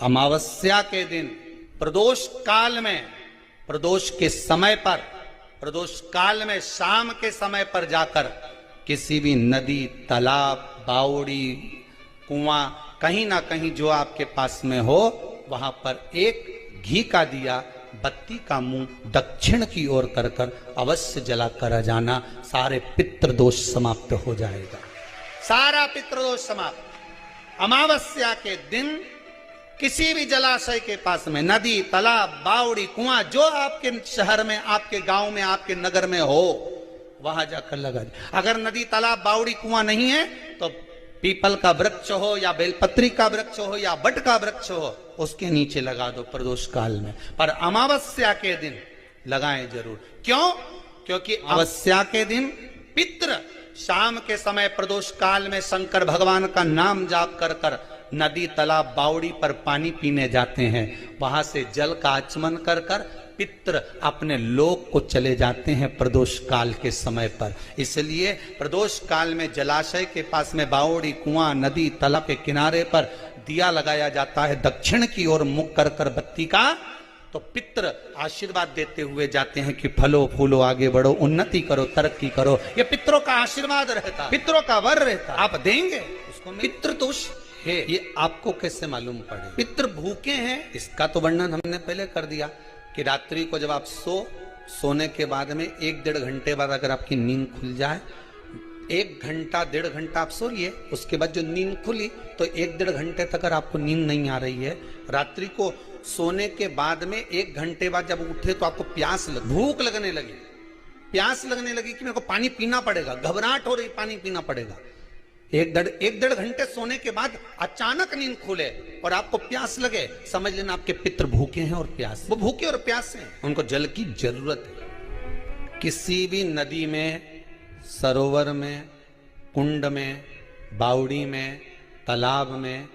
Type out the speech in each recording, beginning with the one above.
अमावस्या के दिन प्रदोष काल में, प्रदोष के समय पर, प्रदोष काल में शाम के समय पर जाकर किसी भी नदी, तालाब, बावड़ी, कुआं, कहीं ना कहीं जो आपके पास में हो, वहां पर एक घी का दिया, बत्ती का मुंह दक्षिण की ओर कर कर अवश्य जला कर जाना। सारे पितृदोष समाप्त हो जाएगा, सारा पितृदोष समाप्त। अमावस्या के दिन किसी भी जलाशय के पास में, नदी, तालाब, बावड़ी, कुआं, जो आपके शहर में, आपके गांव में, आपके नगर में हो, वहां जाकर लगा दे। अगर नदी, तालाब, बावड़ी, कुआं नहीं है तो पीपल का वृक्ष हो या बेलपत्री का वृक्ष हो या बट का वृक्ष हो, उसके नीचे लगा दो प्रदोष काल में। पर अमावस्या के दिन लगाएं जरूर। क्यों? क्योंकि अमावस्या के दिन पितृ शाम के समय प्रदोष काल में शंकर भगवान का नाम जाप कर कर नदी, तालाब, बावड़ी पर पानी पीने जाते हैं। वहां से जल का आचमन कर कर पितृ अपने लोक को चले जाते हैं प्रदोष काल के समय पर। इसलिए प्रदोष काल में जलाशय के पास में, बावड़ी, कुआं, नदी, तालाब के किनारे पर दिया लगाया जाता है दक्षिण की ओर मुख कर कर बत्ती का। तो पितृ आशीर्वाद देते हुए जाते हैं कि फलो फूलो, आगे बढ़ो, उन्नति करो, तरक्की करो। ये पितरों का आशीर्वाद रहता, पितरों का वर रहता। आप देंगे उसको। पितृदोष है ये आपको कैसे मालूम पड़े? पितृ भूखे हैं, इसका तो वर्णन हमने पहले कर दिया कि रात्रि को जब आप सोने के बाद में 1-1.5 घंटे बाद अगर आपकी नींद खुल जाए, 1 घंटा 1.5 घंटा आप सो लिए, उसके बाद जो नींद खुली तो 1-1.5 घंटे तक अगर आपको नींद नहीं आ रही है, रात्रि को सोने के बाद में 1 घंटे बाद जब उठे तो आपको भूख लगने लगी, प्यास लगने लगी कि मेरे को पानी पीना पड़ेगा, घबराहट हो रही, पानी पीना पड़ेगा। 1-1.5 घंटे सोने के बाद अचानक नींद खुले और आपको प्यास लगे, समझ लेना आपके पितृ भूखे हैं और प्यास, वो भूखे और प्यास हैं, उनको जल की जरूरत है। किसी भी नदी में, सरोवर में, कुंड में, बावड़ी में, तालाब में,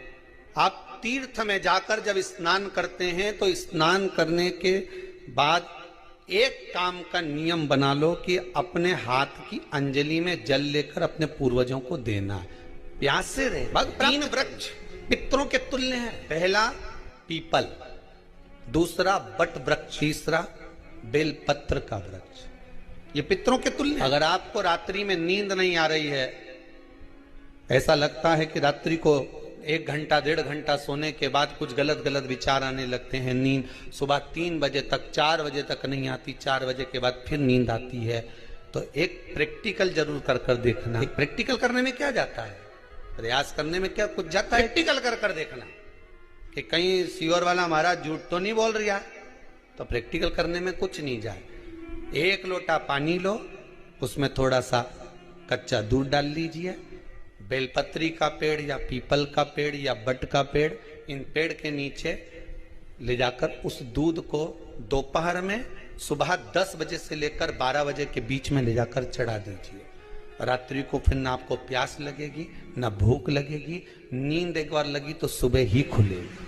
आप तीर्थ में जाकर जब स्नान करते हैं तो स्नान करने के बाद एक काम का नियम बना लो कि अपने हाथ की अंजलि में जल लेकर अपने पूर्वजों को देना। प्यास से रहे। 3 वृक्ष पितरों के तुल्य हैं। पहला पीपल, दूसरा बट वृक्ष, तीसरा बेलपत्र का वृक्ष। ये पितरों के तुल्य। अगर आपको रात्रि में नींद नहीं आ रही है, ऐसा लगता है कि रात्रि को 1 घंटा 1.5 घंटा सोने के बाद कुछ गलत गलत विचार आने लगते हैं, नींद सुबह 3 बजे तक, 4 बजे तक नहीं आती, 4 बजे के बाद फिर नींद आती है, तो एक प्रैक्टिकल जरूर कर कर देखना। एक प्रैक्टिकल करने में क्या जाता है, प्रयास करने में क्या कुछ जाता है? प्रैक्टिकल कर कर देखना कि कहीं सीवर वाला महाराज झूठ तो नहीं बोल रहा, तो प्रैक्टिकल करने में कुछ नहीं जाए। 1 लोटा पानी लो, उसमें थोड़ा सा कच्चा दूध डाल लीजिए, बेलपत्री का पेड़ या पीपल का पेड़ या बट का पेड़, इन पेड़ के नीचे ले जाकर उस दूध को दोपहर में सुबह 10 बजे से लेकर 12 बजे के बीच में ले जाकर चढ़ा दीजिए। रात्रि को फिर ना आपको प्यास लगेगी, ना भूख लगेगी, नींद एक बार लगी तो सुबह ही खुलेगी।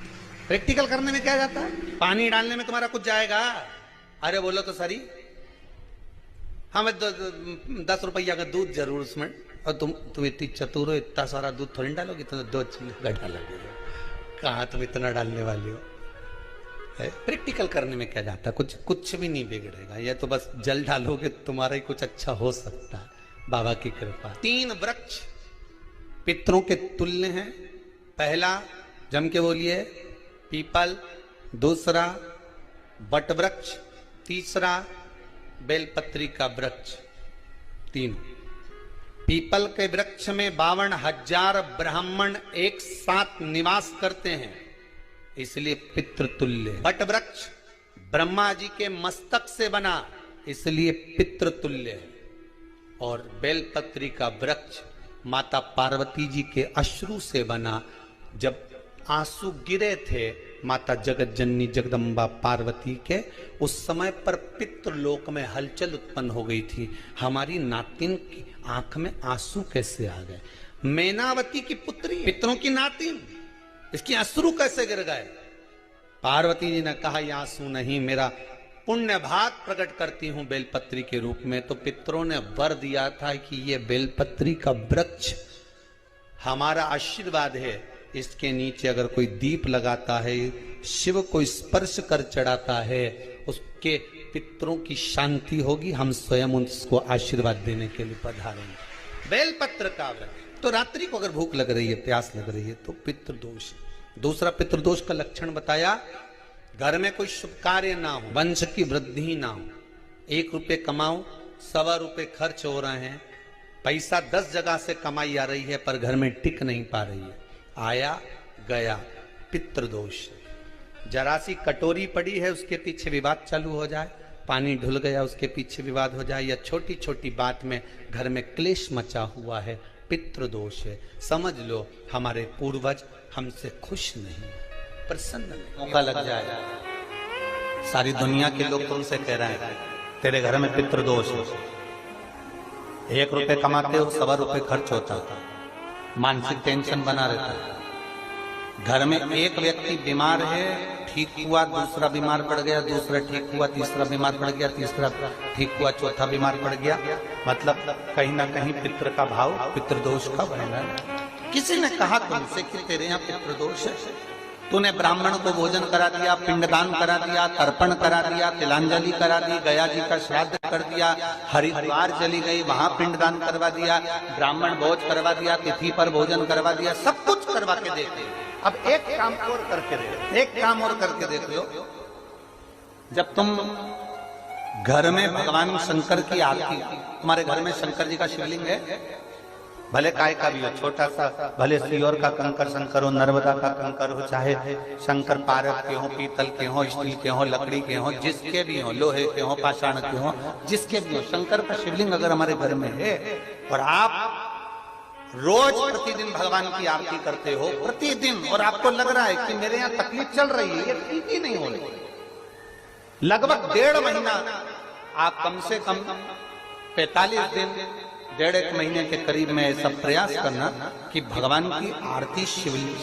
प्रैक्टिकल करने में क्या जाता है? पानी डालने में तुम्हारा कुछ जाएगा? अरे बोलो तो सरी, हमें 10 रुपया का दूध जरूर उसमें, और तुम इतनी चतुर हो, इतना सारा दूध थोड़ी डालोगी, तो 2 चिल्ला डालोगे। कहाँ तुम इतना डालने वाली हो? प्रैक्टिकल करने में क्या जाता है? कुछ भी नहीं बिगड़ेगा। ये तो बस जल डालोगे तुम्हारा ही कुछ अच्छा हो सकता है, बाबा की कृपा। 3 वृक्ष पितरों के तुल्य हैं। पहला जम के बोलिए पीपल, दूसरा बट वृक्ष, तीसरा बेलपत्री का वृक्ष। 3 पीपल के वृक्ष में 52,000 ब्राह्मण एक साथ निवास करते हैं, इसलिए पितृतुल्य। बट वृक्ष ब्रह्मा जी के मस्तक से बना, इसलिए पितृतुल्य है। और बेलपत्री का वृक्ष माता पार्वती जी के अश्रु से बना। जब आंसू गिरे थे माता जगत जननी जगदम्बा पार्वती के, उस समय पर पितृलोक में हलचल उत्पन्न हो गई थी। हमारी नातिन की आंख में आंसू कैसे आ गए? मैनावती की पुत्री, पितरों की नातिन, इसकी अश्रु कैसे गिर गए? पार्वती जी ने कहा, ये आंसू नहीं, मेरा पुण्य भाग प्रकट करती हूं बेलपत्री के रूप में। तो पितरों ने वर दिया था कि ये बेलपत्री का वृक्ष हमारा आशीर्वाद है, इसके नीचे अगर कोई दीप लगाता है, शिव को स्पर्श कर चढ़ाता है, उसके पितरों की शांति होगी। हम स्वयं उसको आशीर्वाद देने के लिए पधारेंगे। बेलपत्र का व्रत। तो रात्रि को अगर भूख लग रही है, प्यास लग रही है, तो पितृदोष। दूसरा पितृदोष का लक्षण बताया, घर में कोई शुभ कार्य ना हो, वंश की वृद्धि ना हो। 1 रुपये कमाओ, 1.25 रुपये खर्च हो रहे हैं, पैसा 10 जगह से कमाई आ रही है पर घर में टिक नहीं पा रही है, आया गया, पितृदोष। जरा सी कटोरी पड़ी है, उसके पीछे विवाद चालू हो जाए, पानी ढुल गया, उसके पीछे विवाद हो जाए, या छोटी छोटी बात में घर में क्लेश मचा हुआ है, पितृदोष है। समझ लो हमारे पूर्वज हमसे खुश नहीं, प्रसन्न नहीं। मौका लग जाए, सारी दुनिया के लोग तुमसे कह रहे हैं तेरे घर में पितृदोष है, 1 रुपये कमाते हो, 1.25 रुपये खर्च होता है, मानसिक टेंशन बना रहता है। घर में एक व्यक्ति बीमार है, ठीक हुआ, दूसरा बीमार पड़ गया, दूसरा ठीक हुआ, तीसरा बीमार पड़ गया, तीसरा ठीक हुआ, चौथा बीमार पड़ गया, मतलब कहीं ना कहीं पितृ का भाव, पितृदोष का बन रहा है। किसी ने कहा तुमसे कि तेरे यहाँ पितृदोष है, तूने ब्राह्मण को भोजन करा दिया, पिंडदान करा दिया, तर्पण करा दिया, तिलांजलि करा दी, गया जी का श्राद्ध कर दिया, हरिद्वार चली गई, वहां पिंडदान करवा दिया, ब्राह्मण भोज करवा दिया, तिथि पर भोजन करवा दिया, सब कुछ करवा के देते। अब एक काम और करके देख, एक काम और करके देख लो। जब तुम घर में भगवान शंकर की आरती, तुम्हारे घर में शंकर जी का शिवलिंग है, भले काय का भी हो, छोटा सा, भले सियोर का कंकर शंकर हो, नर्मदा का कंकर हो, चाहे शंकर पारक के हो, पीतल के हो, स्टील के हो, लकड़ी के हो, जिसके भी हो, लोहे के हो, पाषाण के हो, जिसके भी हो, शंकर का शिवलिंग अगर हमारे घर में है और आप रोज प्रतिदिन भगवान की आरती करते हो, प्रतिदिन, और आपको लग रहा है कि मेरे यहाँ तकलीफ चल रही है, ये ठीक ही नहीं हो रही, लगभग 1.5 महीना आप कम से कम 45 दिन, 1.5 महीने के करीब में ऐसा प्रयास करना कि भगवान की आरती,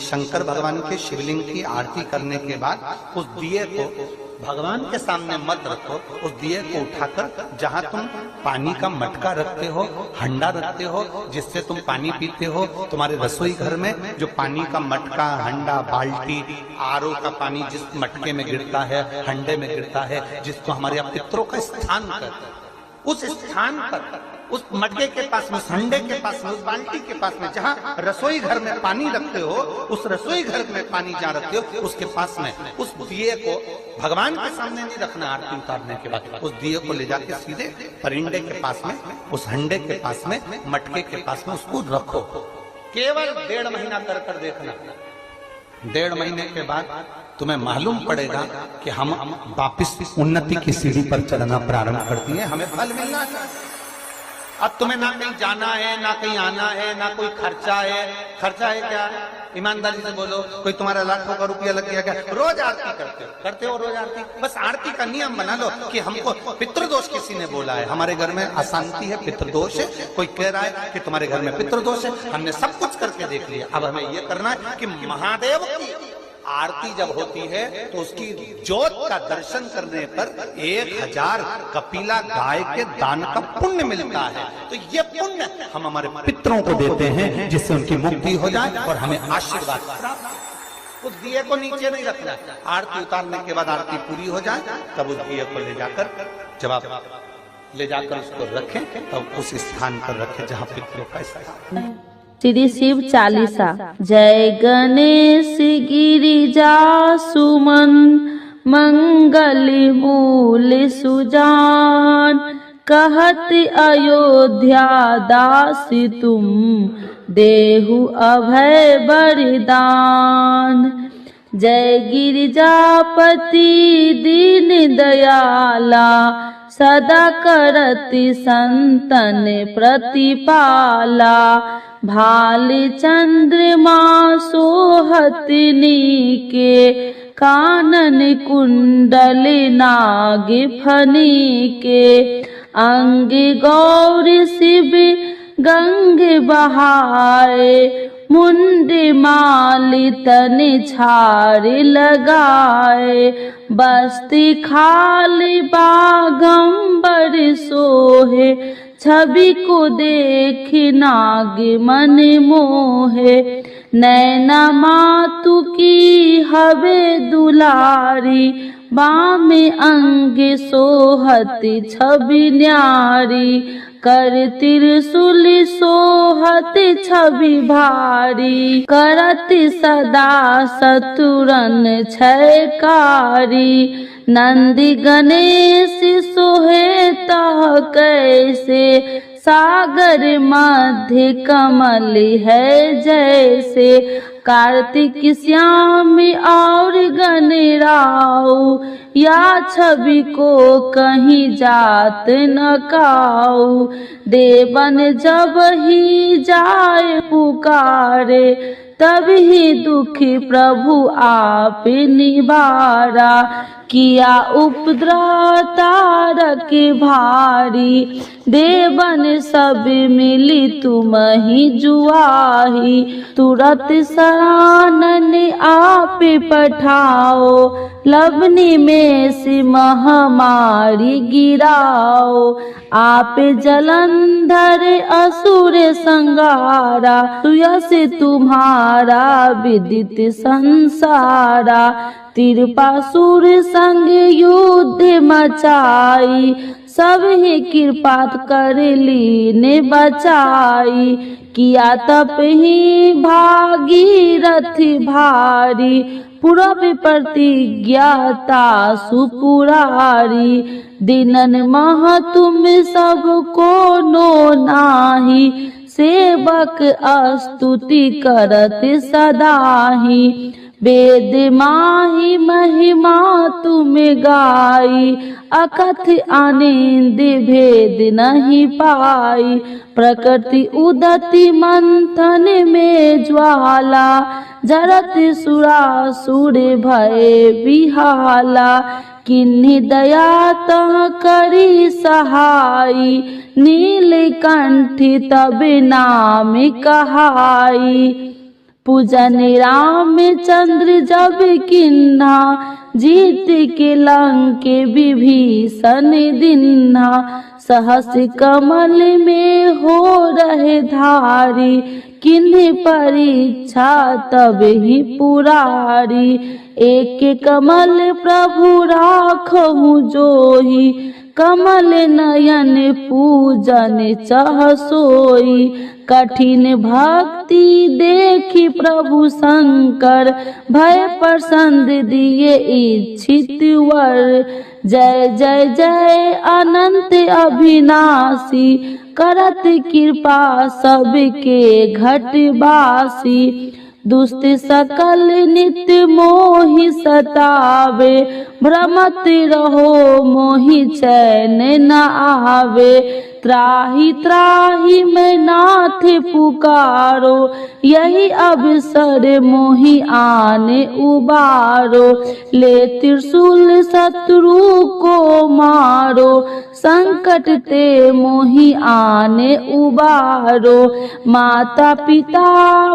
शंकर भगवान के शिवलिंग की आरती करने के बाद उस दिए को भगवान के सामने मत रखो, उस दिए को उठाकर जहां तुम पानी का मटका रखते हो, हंडा रखते हो, जिससे तुम पानी पीते हो, तुम्हारे रसोई घर में जो पानी का मटका, हंडा, बाल्टी, आरओ का पानी जिस मटके में गिरता है, हंडे में गिरता है, जिसको हमारे पितरों का स्थान कहते हैं, उस स्थान पर, उस मटके के पास में, उस हंडे के पास में, उस बाल्टी के पास में, जहां रसोई घर में पानी रखते हो, उस रसोई घर में पानी जहां रखते हो, उसके पास में उस दिए को भगवान के सामने नहीं रखना। आरती उतारने के बाद उस दिए को ले जाके सीधे परिंडे के पास में, उस हंडे के पास में, मटके के पास में उसको रखो। केवल 1.5 महीना कर कर देखना। 1.5 महीने के बाद तुम्हें मालूम पड़ेगा कि हम वापिस उन्नति की सीढ़ी पर चलना प्रारंभ कर दिए, हमें फल मिलना चाहिए। अब तुम्हें ना कहीं जाना है, ना कहीं आना है, ना कोई खर्चा है। खर्चा है क्या? ईमानदारी से बोलो, कोई तुम्हारा लाखों का रुपया लग गया क्या? रोज आरती करते हो रोज आरती। बस आरती का नियम बना लो कि हमको पितृदोष किसी ने बोला है, हमारे घर में अशांति है, पितृदोष है, कोई कह रहा है कि तुम्हारे घर में पितृदोष है, हमने सब कुछ करके देख लिया। अब हमें ये करना है कि महादेव की आरती जब होती है तो उसकी ज्योत का दर्शन करने पर 1000 कपिला गाय के दान का पुण्य मिलता है। तो ये पुण्य हम हमारे पितरों को देते हैं, जिससे उनकी मुक्ति हो जाए और हमें आशीर्वाद प्राप्त। उस दिए को नीचे नहीं रखना, आरती उतारने के बाद आरती पूरी हो जाए तब उस दिए को ले जाकर, जब आप ले जाकर उसको रखें तब उस स्थान पर रखें जहाँ पितरों का स्थान। श्री शिव चालीसा। जय गणेश गिरिजा सुमन मंगल मूल सुजान, कहत अयोध्या दास तुम देहु अभय वरदान। जय गिरिजापति दीन दयाला, सदा करति संतन प्रतिपाला। भाल चंद्रमा सोहतनी के, कानन कुंडल नाग फनी के। अंग गौर शिव गंग बहाए, मुंड माल तन झार लगाए। बस्ती खाल बागंबर सोहे, छवि को देख नाग मन मोहे। नैना मातु की हवे दुलारी, बामे अंगे सोहत छवि न्यारी, कर त्रिशूल सोहत छवि भारी, करत सदा शत्रुरन छयकारी, नंदी गणेश सोहे तह कैसे, सागर मध्य कमल है जैसे, कार्तिक श्याम और गणराऊ, या छवि को कहीं जात न काऊ, देवन जब ही जाए पुकारे, तब ही दुखी प्रभु आप निवारा, किया उपद्रव तारक भारी, देवन सब मिली तुम ही जुआही, तुरत शरणन आप पठाओ, लवनी में सी महामारी गिराओ, आप जलंधर असुर संगारा, सुयस तुम्हारा विदित संसारा, तिरपासुर संग युद्ध मचाई, सब ही कृपा कर लीने बचाई, किया तप ही भागीरथ भारी, पूरब प्रतिज्ञाता सुपुरारी, दिनन मह तुम सब को नो नाही, सेवक स्तुति करत सदाही, वेद माही महिमा तुम गाई, अकथ आनंद भेद नहीं पाई, प्रकृति उदति मंथन में ज्वाला, जरत सुरासुर भय बिहाला, किन्हीं दया तह करी सहाई, नीलकंठ तब नाम कहाई, पूजन रामचंद्र जब किन्हा, जीत के लंक विभीषण दिन्हा, सहस कमल में हो रहे धारी, किन्हीं परीक्षा तब ही पुरारी, एक कमल प्रभु राखहु जोही, कमल नयन पूजन चह सोई, कठिन भक्ति देखी प्रभु शंकर, भय प्रसन्न दिए इच्छित वर, जय जय जय अनंत अविनाशी, करत कृपा सबके घटवासी, दुष्ट सकल नित्य मोहि सतावे, भ्रमत रहो मोहि चैन न आवे, त्राहि त्राहि मैं नाथ पुकारो, यही अवसर मोहि आने उबारो, ले त्रिशूल शत्रु को मारो, संकट ते मोहि आने उबारो, माता पिता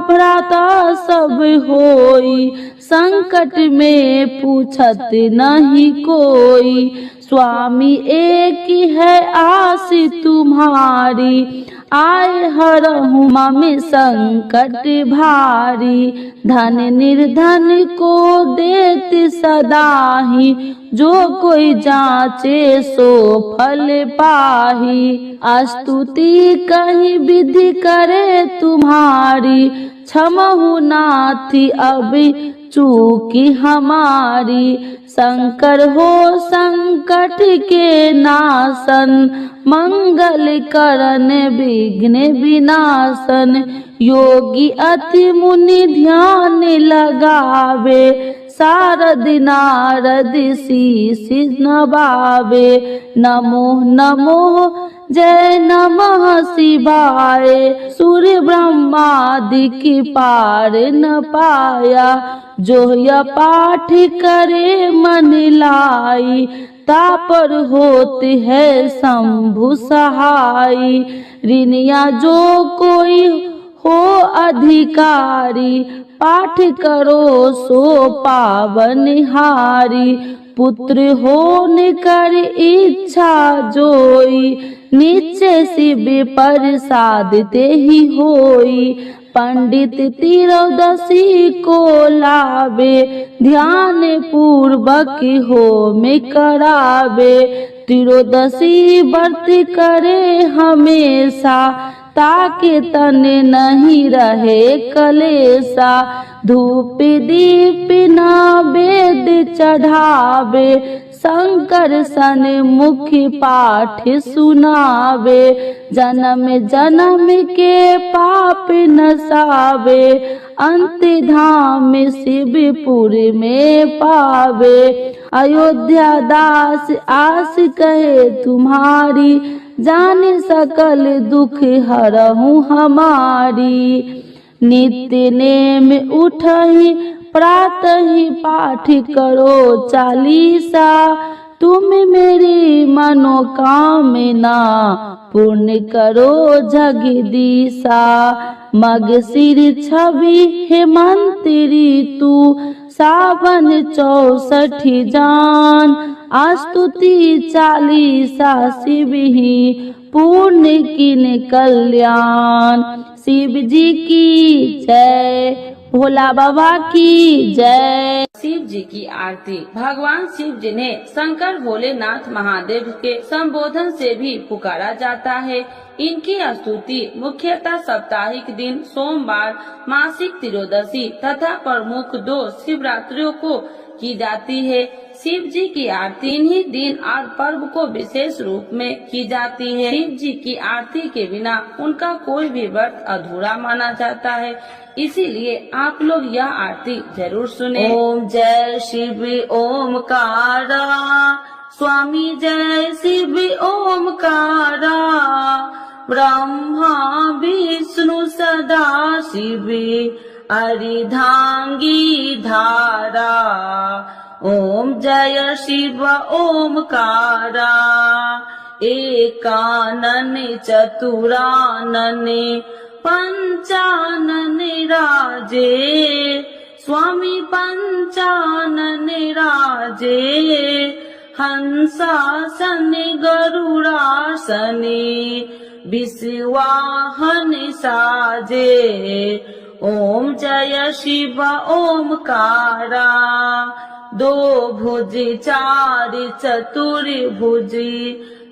भ्राता सब होई, संकट में पूछत नहीं कोई, स्वामी एक है आस तुम्हारी, आए हरहु मम संकट भारी, धन निर्धन को देत सदाही, जो कोई जाचे सो फल पाही, स्तुति कहीं विधि करे तुम्हारी, क्षमहु नाथी अब चूकी हमारी, शंकर हो संकट के नाशन, मंगल करन विघ्न विनाशन, योगी अति मुनि ध्यान लगावे, शारद नारद शीश नवावे, नमो नमो जय नमः शिवाय, सूर्य ब्रह्मादि की पार न पाया, जो यह पाठ करे मन लाई, तापर होते है शंभु सहाई, ऋणिया जो कोई हो अधिकारी, पाठ करो सो पावनहारी, पुत्र होने कर इच्छा जोई, नीचे शिव प्रसाद ते ही होई, पंडित त्रयोदशी को लावे, ध्यान पूर्वक होम करावे। त्रयोदशी व्रत करे हमेशा, ताकि तन नहीं रहे कलेसा। धूप दीप नैवेद्य चढ़ावे, शंकर सन्मुख पाठ सुनावे। जन्म जन्म के पाप नसावे, अंत धाम शिवपुर में पावे। अयोध्या दास आस कहे तुम्हारी, जाने सकल दुख हरहूँ हमारी। नित्य नेम उठहि प्रातः ही पाठ करो चालीसा, तुम मेरी मनोकामना पूर्ण करो जगदीशा। मगशिर छवि हेमंत ऋतु, सावन 64 जान। स्तुति चालीसा शिव ही पूर्ण किन कल्याण। शिव जी की जय, भोला बाबा की जय। शिव जी की आरती। भगवान शिव जी ने शंकर भोलेनाथ महादेव के संबोधन से भी पुकारा जाता है। इनकी स्तुति मुख्यतः साप्ताहिक दिन, सोमवार, मासिक त्रयोदशी तथा प्रमुख 2 शिवरात्रियों को की जाती है। शिव जी की आरती इन्हीं दिन और पर्व को विशेष रूप में की जाती है। शिव जी की आरती के बिना उनका कोई भी व्रत अधूरा माना जाता है, इसीलिए आप लोग यह आरती जरूर सुने। ओम जय शिव ओमकारा, स्वामी जय शिव ओमकारा। ब्रह्मा विष्णु सदा शिव, अर्धांगी धारा। ओम जय शिव ओमकारा, एकानन चतुरानन पंचानन राजे। स्वामी पंचानन राजे, हंसासन गरुड़ासन विश्वाहन साजे। ओम जय शिव ओमकारा, 2 भुज 4 चतुर्भुज,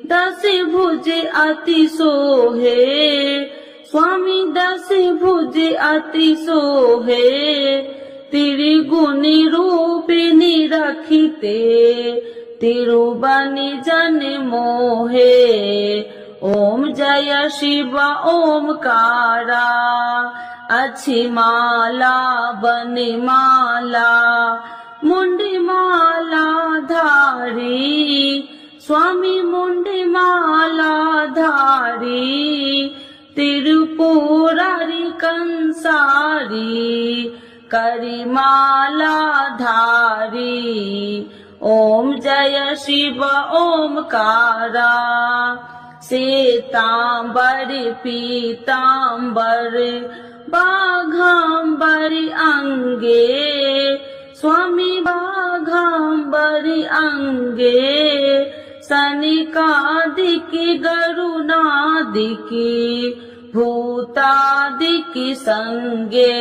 10 भुज अति सोहे। स्वामी 10 भुज अति सोहे, त्रिगुण रूपिणी रखिते, तिरुबनि जन मोहे। ओम जय शिव ओमकारा, अच्छी माला बन माला, मुंडी माला धारी। स्वामी मुंडी माला धारी, तिरुपुरारी कंसारी, करी माला धारी। ओम जय शिव ओमकारा, श्वेतांबर पीतांबर बाघांबर अंगे। स्वामी बाघांबर अंगे, सनिकादिक गरुणादिक भूतादिक संगे।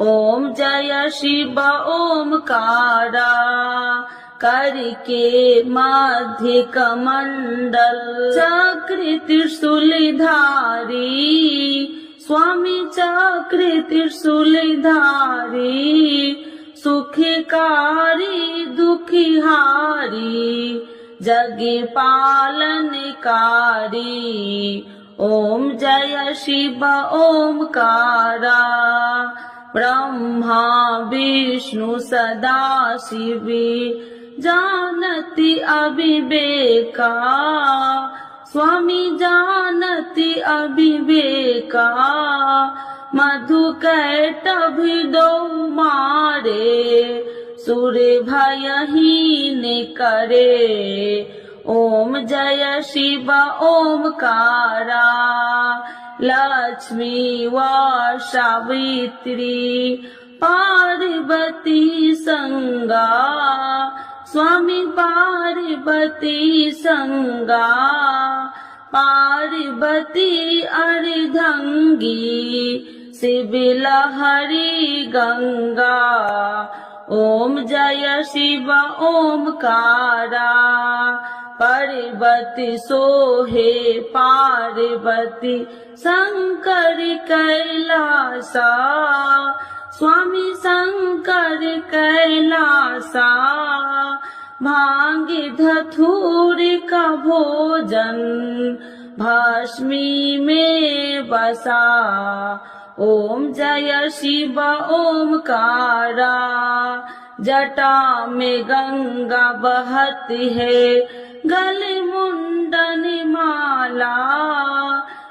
ओम जय शिव ओमकारा, करके मध्य कमंडल चक्र त्रिशूलधारी। स्वामी चक्र त्रिशूलधारी, सुखकारी दुखिहारी, जग पालनकारी। ओम जय शिव ओमकारा, ब्रह्मा विष्णु सदा शिव, जानति अविवेका। स्वामी जानति अविवेका, मधु कैटभि दो मारे, सुर भयहीन करे। ओम जय शिव ओमकारा, लक्ष्मी व सावित्री पार्वती संगा। स्वामी पार्वती संगा, पार्वती अर्धंगी, शिव लहरी गंगा, ओम जय शिव ओमकारा। पार्वती सोहे पार्वती शंकर कैलासा, स्वामी शंकर कैलासा। भांग धतूर का भोजन भस्मी में बसा, ओम जय शिव ओमकारा। जटा में गंगा बहती है, गले मुंडन माला,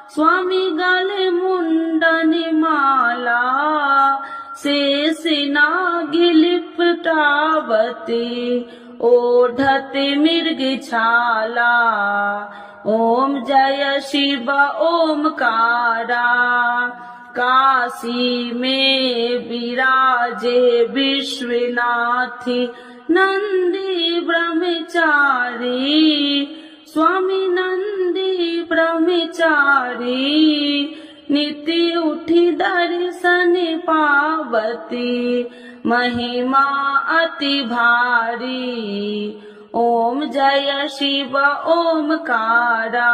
स्वामी गले मुंडन माला। शेष नाग लिपटावती, ओढ़त मृग छाला, ओम जय शिव ओमकारा। काशी में विराजे विश्वनाथी नंदी ब्रह्मचारी, स्वामी नंदी ब्रह्मचारी। नित्य उठी दर्शन पावती, महिमा अति भारी, ओम जय शिव ओमकारा।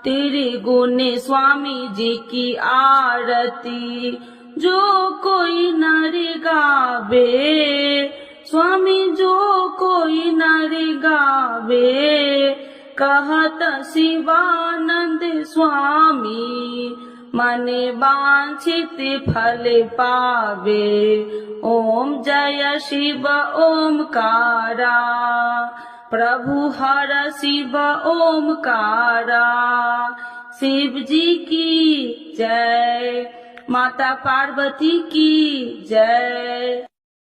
त्रिगुण स्वामी जी की आरती, जो कोई नर गावे, स्वामी जो कोई नर गावे। कहत शिवानंद स्वामी, मन वांछित फल पावे, ओम जय शिव ओमकारा। प्रभु हर शिव ओमकारा। शिव जी की जय, माता पार्वती की जय।